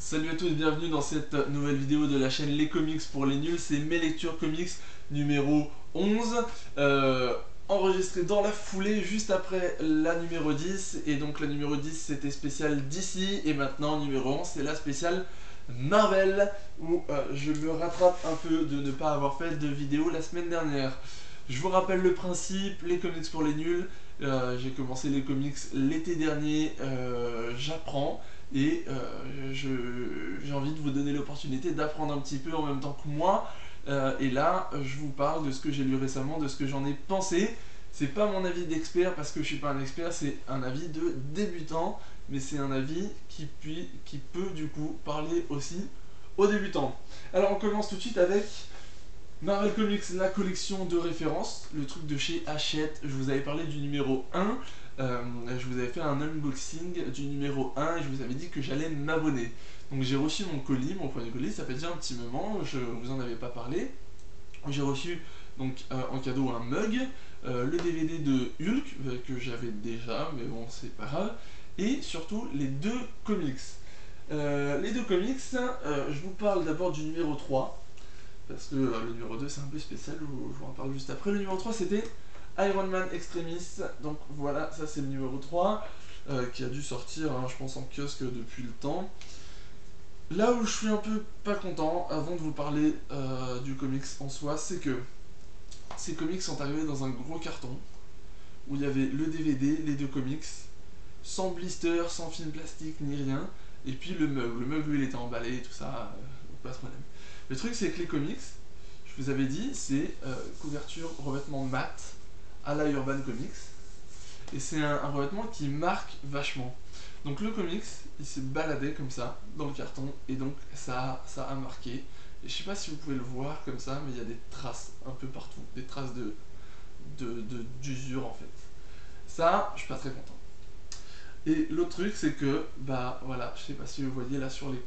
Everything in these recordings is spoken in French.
Salut à tous, bienvenue dans cette nouvelle vidéo de la chaîne Les Comics pour les nuls. C'est mes lectures comics numéro 11, enregistrée dans la foulée juste après la numéro 10. Et donc la numéro 10 c'était spécial DC, et maintenant numéro 11 c'est la spéciale Marvel, où je me rattrape un peu de ne pas avoir fait de vidéo la semaine dernière. Je vous rappelle le principe, les comics pour les nuls. J'ai commencé les comics l'été dernier, j'apprends. Et j'ai envie de vous donner l'opportunité d'apprendre un petit peu en même temps que moi. Et là, je vous parle de ce que j'ai lu récemment, de ce que j'en ai pensé. C'est pas mon avis d'expert parce que je suis pas un expert, c'est un avis de débutant, mais c'est un avis qui peut du coup parler aussi aux débutants. Alors on commence tout de suite avec Marvel Comics, la collection de référence, le truc de chez Hachette. Je vous avais parlé du numéro 1, je vous avais fait un unboxing du numéro 1 et je vous avais dit que j'allais m'abonner. Donc j'ai reçu mon colis, mon premier colis, ça fait déjà un petit moment, je vous en avais pas parlé. J'ai reçu donc en cadeau un mug, le DVD de Hulk que j'avais déjà, mais bon c'est pas grave, et surtout les deux comics. Les deux comics, je vous parle d'abord du numéro 3 parce que le numéro 2 c'est un peu spécial, je vous en parle juste après. Le numéro 3 c'était Iron Man Extremis, donc voilà, ça c'est le numéro 3, qui a dû sortir, hein, je pense, en kiosque depuis le temps. Là où je suis un peu pas content, avant de vous parler du comics en soi, c'est que ces comics sont arrivés dans un gros carton, où il y avait le DVD, les deux comics, sans blister, sans film plastique, ni rien, et puis le mug lui il était emballé et tout ça, pas de problème. Le truc c'est que les comics, je vous avais dit, c'est couverture, revêtement mat à la Urban Comics, et c'est un revêtement qui marque vachement. Donc le comics, il s'est baladé comme ça dans le carton, et donc ça a marqué. Et je sais pas si vous pouvez le voir comme ça, mais il y a des traces un peu partout, des traces d'usure en fait. Ça, je suis pas très content. Et l'autre truc, c'est que, bah voilà, je sais pas si vous voyez là sur les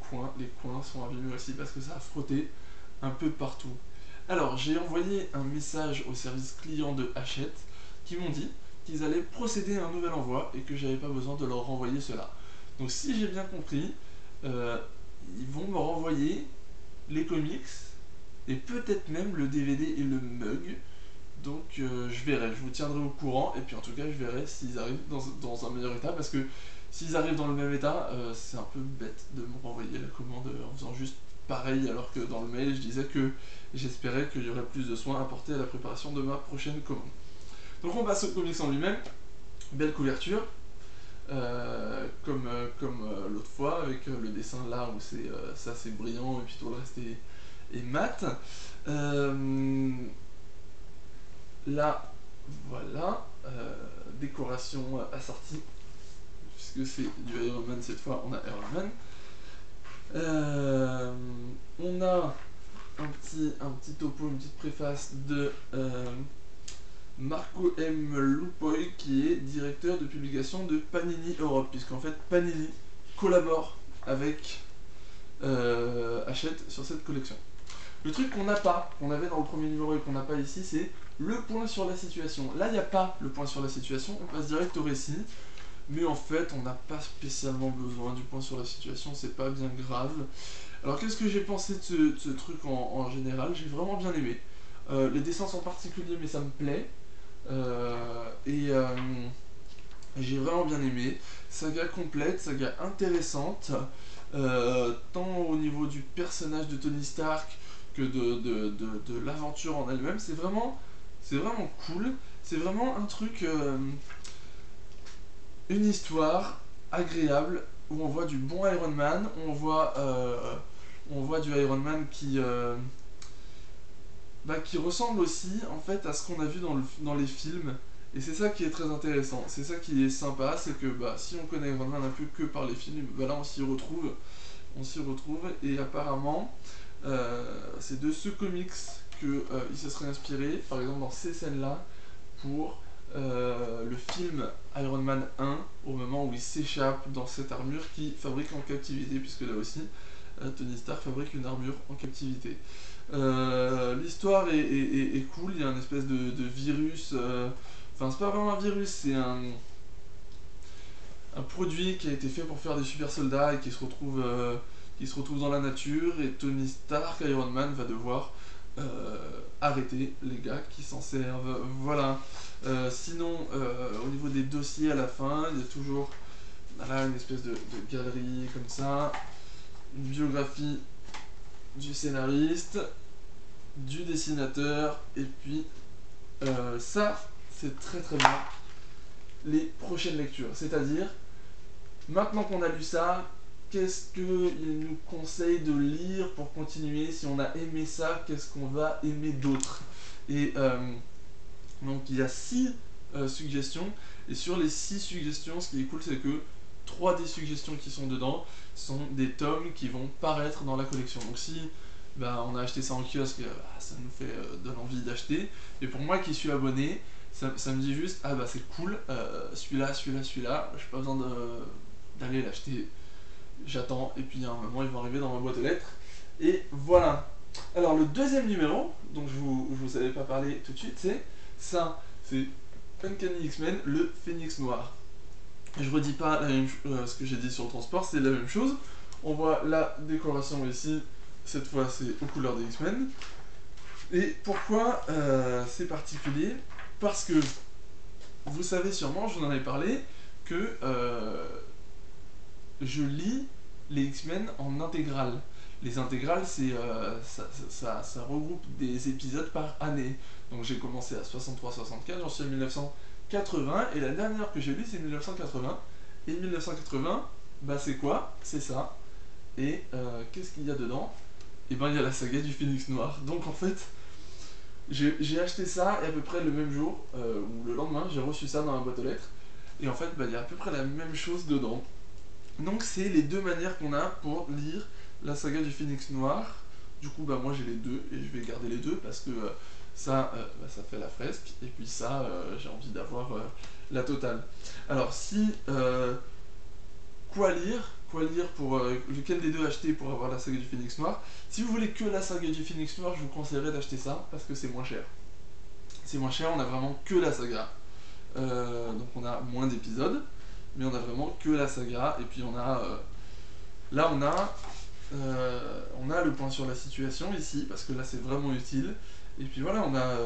coins sont abîmés aussi parce que ça a frotté un peu partout. Alors, j'ai envoyé un message au service client de Hachette qui m'ont dit qu'ils allaient procéder à un nouvel envoi et que j'avais pas besoin de leur renvoyer cela. Donc, si j'ai bien compris, euh, ils vont me renvoyer les comics et peut-être même le DVD et le mug. Donc je verrai, je vous tiendrai au courant, et puis en tout cas je verrai s'ils arrivent dans un meilleur état, parce que s'ils arrivent dans le même état, c'est un peu bête de me renvoyer la commande en faisant juste pareil, alors que dans le mail je disais que j'espérais qu'il y aurait plus de soins apportés à la préparation de ma prochaine commande. Donc on passe au comics en lui-même, belle couverture, comme l'autre fois, avec le dessin là où ça c'est brillant et puis tout le reste est mat. Là, voilà, décoration assortie, puisque c'est du Iron Man cette fois, on a Iron Man. On a un petit topo, une petite préface de Marco M. Lupoy, qui est directeur de publication de Panini Europe, puisqu'en fait Panini collabore avec Hachette sur cette collection. Le truc qu'on n'a pas, qu'on avait dans le premier numéro et qu'on n'a pas ici, c'est le point sur la situation. Là, il n'y a pas le point sur la situation, on passe direct au récit. Mais en fait, on n'a pas spécialement besoin du point sur la situation, c'est pas bien grave. Alors, qu'est-ce que j'ai pensé de ce truc en général? J'ai vraiment bien aimé. Les dessins sont particuliers, mais ça me plaît. J'ai vraiment bien aimé. Saga complète, saga intéressante, tant au niveau du personnage de Tony Stark que de l'aventure en elle-même. C'est vraiment cool. C'est vraiment un truc, une histoire agréable où on voit du bon Iron Man, on voit du Iron Man qui ressemble aussi en fait à ce qu'on a vu dans les films. Et c'est ça qui est très intéressant, c'est ça qui est sympa, c'est que si on connaît Iron Man un peu que par les films, bah là on s'y retrouve, et apparemment c'est de ce comics qu'il se serait inspiré, par exemple dans ces scènes-là, pour le film Iron Man 1, au moment où il s'échappe dans cette armure qu'il fabrique en captivité, puisque là aussi Tony Stark fabrique une armure en captivité. L'histoire est cool, il y a une espèce de virus, enfin c'est pas vraiment un virus, c'est un produit qui a été fait pour faire des super soldats et qui se retrouve qui se retrouvent dans la nature et Tony Stark, Iron Man, va devoir arrêter les gars qui s'en servent. Voilà. Sinon, au niveau des dossiers à la fin, il y a toujours voilà, une espèce de galerie comme ça, une biographie du scénariste, du dessinateur, et puis ça, c'est très très bien, les prochaines lectures. C'est-à-dire, maintenant qu'on a lu ça, qu'est-ce qu'il nous conseille de lire pour continuer? Si on a aimé ça, qu'est-ce qu'on va aimer d'autre? Et donc il y a 6 suggestions, et sur les 6 suggestions, ce qui est cool, c'est que 3 des suggestions qui sont dedans sont des tomes qui vont paraître dans la collection. Donc si on a acheté ça en kiosque, ça nous fait donne envie d'acheter. Et pour moi qui suis abonné, ça me dit juste, ah bah c'est cool, celui-là, j'ai pas besoin d'aller l'acheter, j'attends, et puis à un moment il va arriver dans ma boîte aux lettres. Et voilà. Alors le deuxième numéro, dont je vous avais pas parlé tout de suite, c'est ça, c'est Uncanny X-Men, le Phénix Noir. Je redis pas ce que j'ai dit sur le transport, c'est la même chose. On voit la décoration ici, cette fois c'est aux couleurs des X-Men. Et pourquoi c'est particulier? Parce que vous savez sûrement, je vous en avais parlé, que je lis les X-Men en intégrale. Les intégrales, c'est ça regroupe des épisodes par année. Donc j'ai commencé à 63-64, j'en suis à 1980, et la dernière que j'ai lue c'est 1980. Et 1980, bah c'est quoi? C'est ça. Et qu'est-ce qu'il y a dedans? Et ben il y a la saga du Phénix Noir. Donc en fait, j'ai acheté ça et à peu près le même jour, ou le lendemain, j'ai reçu ça dans ma boîte aux lettres. Et en fait, il y a à peu près la même chose dedans. Donc c'est les deux manières qu'on a pour lire la saga du Phénix Noir. Du coup, moi j'ai les deux et je vais garder les deux parce que ça fait la fresque. Et puis ça, j'ai envie d'avoir la totale. Alors si... quoi lire pour lequel des deux acheter pour avoir la saga du Phénix Noir? Si vous voulez que la saga du Phénix Noir, je vous conseillerais d'acheter ça parce que c'est moins cher. C'est moins cher, on a vraiment que la saga. Donc on a moins d'épisodes, mais on a vraiment que la saga. Et puis on a... là on a le point sur la situation ici, parce que là c'est vraiment utile. Et puis voilà, on a...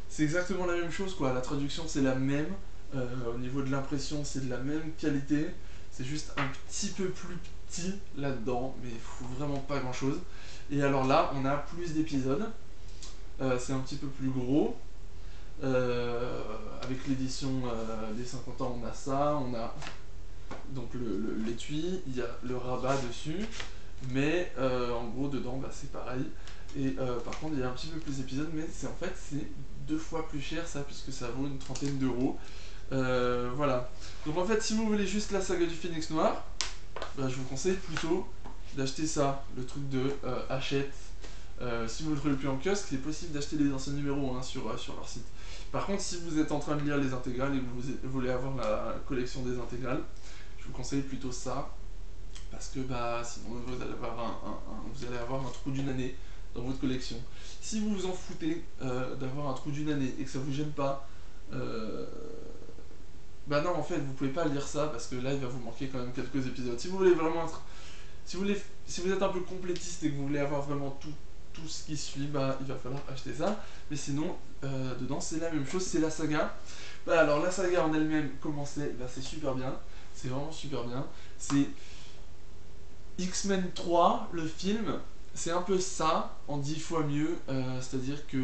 c'est exactement la même chose quoi, la traduction c'est la même. Au niveau de l'impression c'est de la même qualité. C'est juste un petit peu plus petit là-dedans, mais il faut vraiment pas grand-chose. Et alors là, on a plus d'épisodes. C'est un petit peu plus gros. Avec l'édition des 50 ans, on a ça. On a donc l'étui, il y a le rabat dessus. Mais en gros, dedans, c'est pareil. Et par contre, il y a un petit peu plus d'épisodes, mais c'est 2 fois plus cher ça, puisque ça vaut une trentaine d'euros. Voilà. Donc en fait, si vous voulez juste la saga du Phénix Noir, je vous conseille plutôt d'acheter ça, le truc de Hachette. Si vous ne le trouvez plus en kiosque, c'est possible d'acheter les anciens numéros sur leur site. Par contre, si vous êtes en train de lire les intégrales et que vous voulez avoir la collection des intégrales, je vous conseille plutôt ça, parce que sinon vous allez avoir un trou d'une année dans votre collection. Si vous vous en foutez d'avoir un trou d'une année et que ça vous gêne pas, non, en fait, vous pouvez pas lire ça parce que là, il va vous manquer quand même quelques épisodes. Si vous voulez vraiment être... si vous êtes un peu complétiste et que vous voulez avoir vraiment tout ce qui suit, il va falloir acheter ça. Mais sinon, dedans, c'est la même chose, c'est la saga. Alors, la saga en elle-même, comment c'est? C'est super bien. C'est vraiment super bien. C'est X-Men 3, le film. C'est un peu ça, en 10 fois mieux. C'est-à-dire que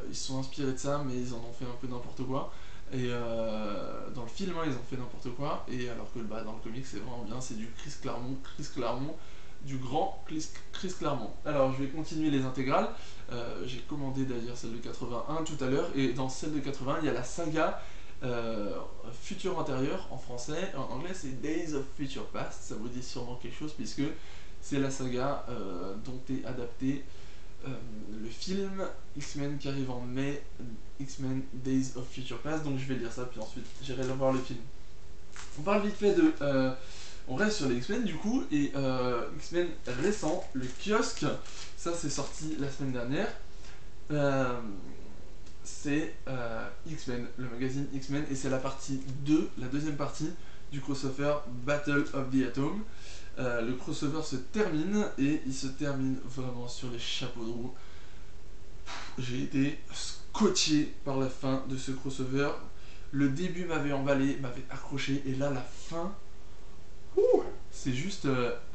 ils se sont inspirés de ça, mais ils en ont fait un peu n'importe quoi. Et dans le film, ils ont fait n'importe quoi, et alors que dans le comic, c'est vraiment bien, c'est du Chris Claremont, du grand Chris Claremont. Alors, je vais continuer les intégrales. J'ai commandé d'ailleurs celle de 81 tout à l'heure, et dans celle de 80, il y a la saga Futur Antérieur en français. En anglais, c'est Days of Future Past. Ça vous dit sûrement quelque chose, puisque c'est la saga dont est adapté le film X-Men qui arrive en mai, X-Men Days of Future Past. Donc je vais lire ça, puis ensuite j'irai voir le film. On parle vite fait de... on reste sur les X-Men du coup, et X-Men récent, le kiosque, ça c'est sorti la semaine dernière. C'est X-Men, le magazine X-Men, et c'est la partie 2, la deuxième partie du crossover Battle of the Atom. le crossover se termine, et il se termine vraiment sur les chapeaux de roue. J'ai été scotché par la fin de ce crossover. Le début m'avait emballé, m'avait accroché, et là la fin, c'est juste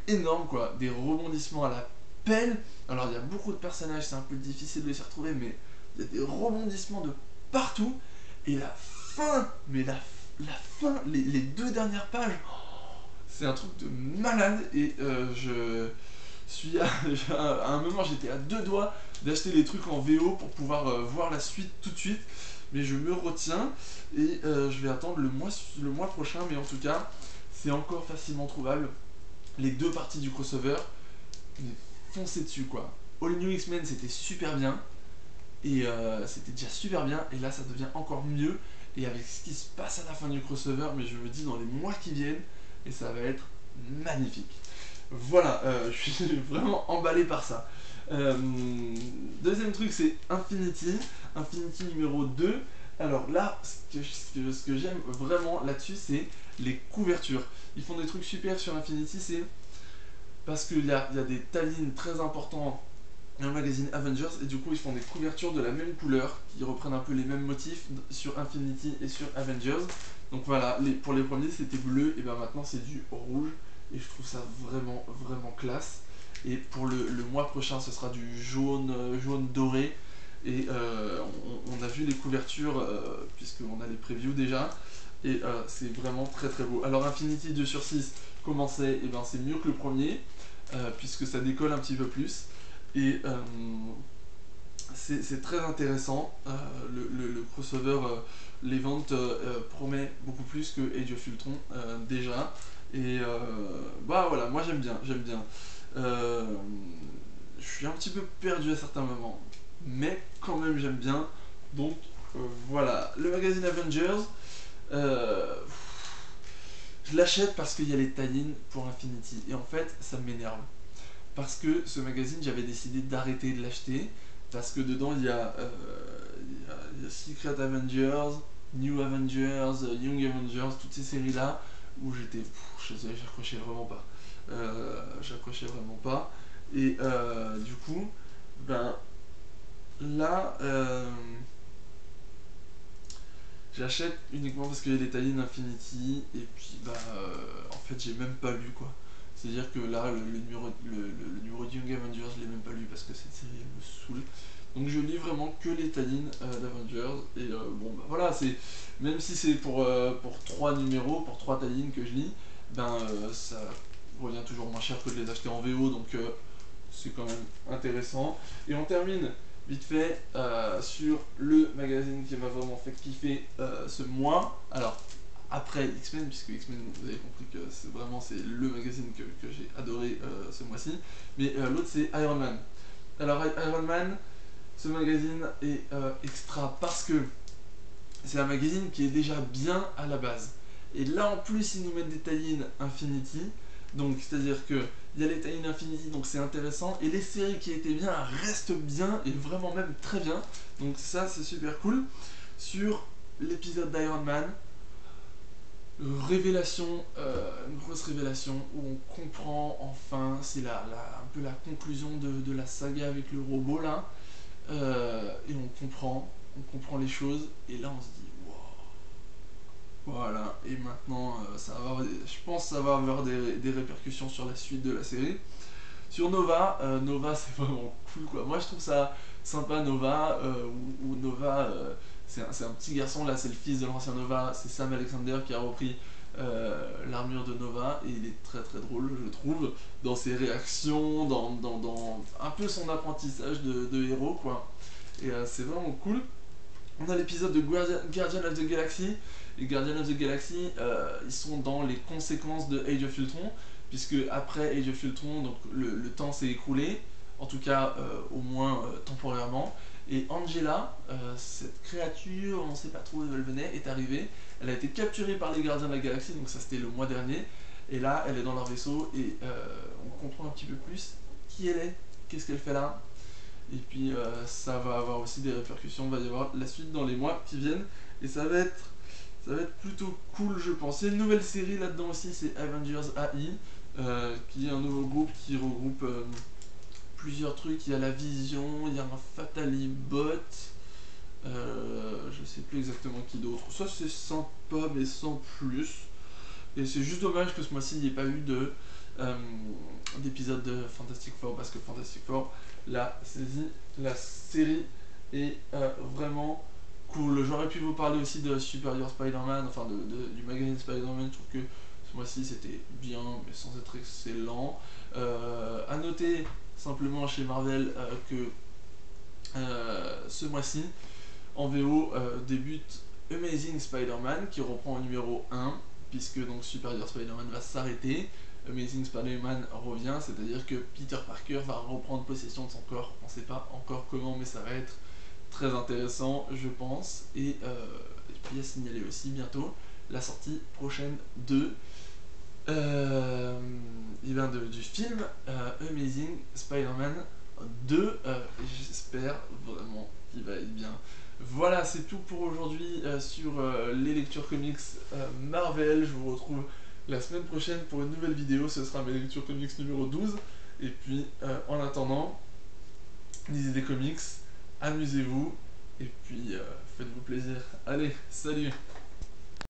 énorme quoi. Des rebondissements à la pelle. Alors il y a beaucoup de personnages, c'est un peu difficile de s'y retrouver, mais il y a des rebondissements de partout. Et la fin, mais la fin, les deux dernières pages, c'est un truc de malade. Et je suis à un moment, j'étais à deux doigts d'acheter les trucs en VO pour pouvoir voir la suite tout de suite. Mais je me retiens, et je vais attendre le mois prochain. Mais en tout cas, c'est encore facilement trouvable. Les deux parties du crossover, mais foncez dessus quoi. All New X-Men c'était super bien, et c'était déjà super bien, et là ça devient encore mieux, et avec ce qui se passe à la fin du crossover, mais je me dis dans les mois qui viennent, et ça va être magnifique. Voilà, je suis vraiment emballé par ça. Deuxième truc, c'est Infinity numéro 2. Alors là, ce que j'aime vraiment là-dessus, c'est les couvertures. Ils font des trucs super sur Infinity, c'est parce qu'il y a des tie-ins très importants dans le magazine Avengers, et du coup ils font des couvertures de la même couleur qui reprennent un peu les mêmes motifs sur Infinity et sur Avengers. Donc voilà, pour les premiers c'était bleu, et bien maintenant c'est du rouge, et je trouve ça vraiment vraiment classe. Et pour le mois prochain ce sera du jaune, jaune doré, et on a vu les couvertures puisqu'on a les previews déjà, et c'est vraiment très très beau. Alors Infinity 2/6 commençait, et ben c'est mieux que le premier, puisque ça décolle un petit peu plus, et c'est très intéressant. Le crossover, les ventes promet beaucoup plus que Age of Ultron déjà, et bah voilà, moi j'aime bien, j'aime bien. Je suis un petit peu perdu à certains moments, mais quand même j'aime bien. Donc voilà, le magazine Avengers, euh, je l'achète parce qu'il y a les tie-in pour Infinity, et en fait ça m'énerve. Parce que ce magazine, j'avais décidé d'arrêter de l'acheter, parce que dedans il y a, il y a Secret Avengers, New Avengers, Young Avengers, toutes ces séries là où j'accrochais vraiment pas. J'accrochais vraiment pas. Et du coup, ben là, j'achète uniquement parce qu'il y a des tie-in Infinity, et puis bah en fait j'ai même pas lu quoi. C'est-à-dire que là le numéro de Young Avengers je l'ai même pas lu parce que cette série elle me saoule. Donc je lis vraiment que les tie-in d'Avengers, et bon bah voilà, c'est même si c'est pour 3 numéros, pour 3 tie-in que je lis, ben ça revient toujours moins cher que de les acheter en VO, donc c'est quand même intéressant. Et on termine vite fait sur le magazine qui m'a vraiment fait kiffer ce mois. Alors, après X-Men, puisque X-Men, vous avez compris que c'est le magazine que j'ai adoré ce mois-ci. Mais l'autre, c'est Iron Man. Alors, Iron Man, ce magazine est extra parce que c'est un magazine qui est déjà bien à la base. Et là, en plus, ils nous mettent des tie-in Infinity. Donc, c'est-à-dire que il y a les tie-in Infinity, donc c'est intéressant. Et les séries qui étaient bien restent bien, et vraiment même très bien. Donc ça, c'est super cool. Sur l'épisode d'Iron Man, révélation, une grosse révélation où on comprend enfin, c'est un peu la conclusion de la saga avec le robot là. Et on comprend les choses, et là on se dit wow. Voilà, et maintenant je pense que ça va avoir des répercussions sur la suite de la série. Sur Nova, Nova c'est vraiment cool quoi. Moi je trouve ça sympa Nova, où Nova c'est un petit garçon, là c'est le fils de l'ancien Nova, c'est Sam Alexander qui a repris l'armure de Nova, et il est très très drôle je trouve, dans ses réactions, dans un peu son apprentissage de héros quoi. Et c'est vraiment cool. On a l'épisode de Guardian of the Galaxy. Les Guardians of the Galaxy, ils sont dans les conséquences de Age of Ultron, puisque après Age of Ultron, donc le temps s'est écoulé, en tout cas au moins temporairement, et Angela, cette créature, on ne sait pas trop d'où elle venait, est arrivée. Elle a été capturée par les Gardiens de la Galaxie, donc ça c'était le mois dernier, et là elle est dans leur vaisseau, et on comprend un petit peu plus qui elle est, qu'est-ce qu'elle fait là. Et puis ça va avoir aussi des répercussions, il va y avoir la suite dans les mois qui viennent, et ça va être plutôt cool je pense. Il y a une nouvelle série là-dedans aussi, c'est Avengers AI, qui est un nouveau groupe qui regroupe plusieurs trucs. Il y a la Vision, il y a un Fatally Bot, je sais plus exactement qui d'autre. Ça c'est sympa mais sans plus. Et c'est juste dommage que ce mois-ci il n'y ait pas eu d'épisode de Fantastic Four, parce que Fantastic Four, la série est vraiment cool. J'aurais pu vous parler aussi de Superior Spider-Man, enfin du magazine Spider-Man. Je trouve que ce mois-ci c'était bien mais sans être excellent. À noter simplement chez Marvel que ce mois-ci en VO débute Amazing Spider-Man qui reprend au numéro 1, puisque donc Superior Spider-Man va s'arrêter. Amazing Spider-Man revient, c'est-à-dire que Peter Parker va reprendre possession de son corps. On ne sait pas encore comment, mais ça va être très intéressant, je pense. Et puis à signaler aussi bientôt la sortie prochaine du film Amazing Spider-Man 2. J'espère vraiment qu'il va être bien. Voilà, c'est tout pour aujourd'hui sur les lectures comics Marvel. Je vous retrouve la semaine prochaine pour une nouvelle vidéo. Ce sera mes lectures comics numéro 12. Et puis, en attendant, lisez des comics, amusez-vous, et puis faites-vous plaisir. Allez, salut!